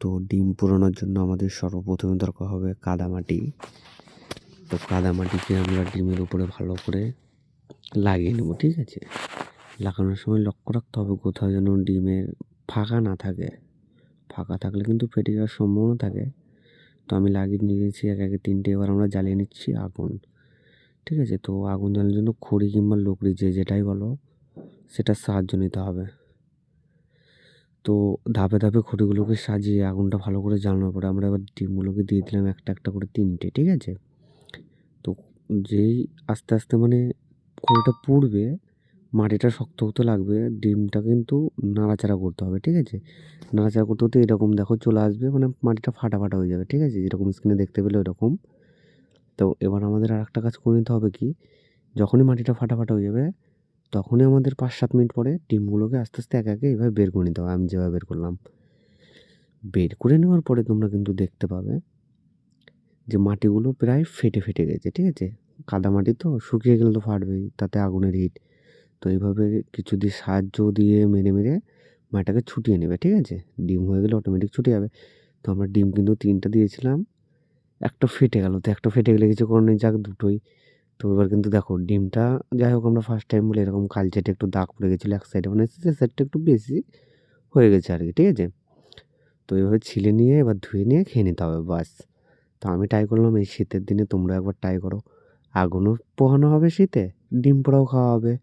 তো ডিম পোড়ানোর জন্য আমাদের সর্বপ্রথমে দরকার হবে কাদামাটি। তো কাদামাটিকে আমরা ডিমের উপরে ভালো করে লাগিয়ে নেব, ঠিক আছে। লাগানোর সময় লক্ষ্য রাখতে হবে কোথাও যেন ডিমের ফাঁকা না থাকে। ফাঁকা থাকলে কিন্তু ফেটে যাওয়ার সম্ভাবনা থাকে। তো আমি লাগিয়ে নিয়েছি একে একে 3টে। এবার আমরা জ্বালিয়ে নিচ্ছি আগুন, ঠিক আছে। তো আগুন জ্বালানোর জন্য খড়ি কিংবা লকড়ি যেটাই বলো সেটার সাহায্য নিতে হবে। তো ধাপে ধাপে খড়িগুলোকে সাজিয়ে আগুনটা ভালো করে জ্বালানোর পরে আমরা এবার ডিমগুলোকে দিয়ে দিলাম একটা একটা করে 3টে, ঠিক আছে। তো যেই আস্তে আস্তে মানে খড়িটা পুড়বে, মাটিটা শক্ত হতে লাগবে, ডিমটা কিন্তু নাড়াচাড়া করতে হবে, ঠিক আছে। নাড়াচাড়া করতে করতে এরকম দেখো চলে আসবে, মানে মাটিটা ফাটা ফাটা হয়ে যাবে, ঠিক আছে, যেরকম স্ক্রিনে দেখতে পেলে ওরকম। তো এবার আমাদের আর একটা কাজ করে নিতে হবে কি, যখনই মাটিটা ফাটা ফাটা হয়ে যাবে তখনই আমাদের 5-7 মিনিট পরে ডিমগুলোকে আস্তে আস্তে একে একে এইভাবে বের করে নিতে হবে। আমি যেভাবে বের করলাম, বের করে নেওয়ার পরে তোমরা কিন্তু দেখতে পাবে যে মাটিগুলো প্রায় ফেটে ফেটে গেছে, ঠিক আছে। কাদা মাটি তো শুকিয়ে গেলে তো ফাটবেই, তাতে আগুনের হিট। তো এইভাবে কিছু দিয়ে সাহায্য দিয়ে মেরে মেরে মাটিটাকে ছুটিয়ে নেবে, ঠিক আছে। ডিম হয়ে গেলে অটোমেটিক ছুটে যাবে। তো আমরা ডিম কিন্তু 3টা দিয়েছিলাম, একটা ফেটে গেল। তো একটা ফেটে গেলে কিছু করার নেই, যাক দুটোই। তো এবার কিন্তু দেখো ডিমটা, যাই হোক আমরা ফার্স্ট টাইম বলে এরকম কালচেটে একটু দাগ পড়ে গেছিলো এক সাইডে, মানে সে সাইডটা একটু বেশি হয়ে গেছে আর কি, ঠিক আছে। তো এইভাবে ছিলে নিয়ে এবার ধুয়ে নিয়ে খেয়ে নিতে হবে, বাস। তো আমি ট্রাই করলাম এই শীতের দিনে, তোমরা একবার ট্রাই করো। আগুনও পোহানো হবে শীতে, ডিম পোড়াও খাওয়া হবে।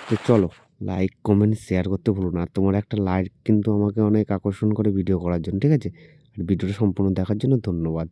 তো চলো, লাইক কমেন্ট শেয়ার করতে ভুলো না। আর তোমার একটা লাইক কিন্তু আমাকে অনেক আকর্ষণ করে ভিডিও করার জন্য, ঠিক আছে। আর ভিডিওটা সম্পূর্ণ দেখার জন্য ধন্যবাদ।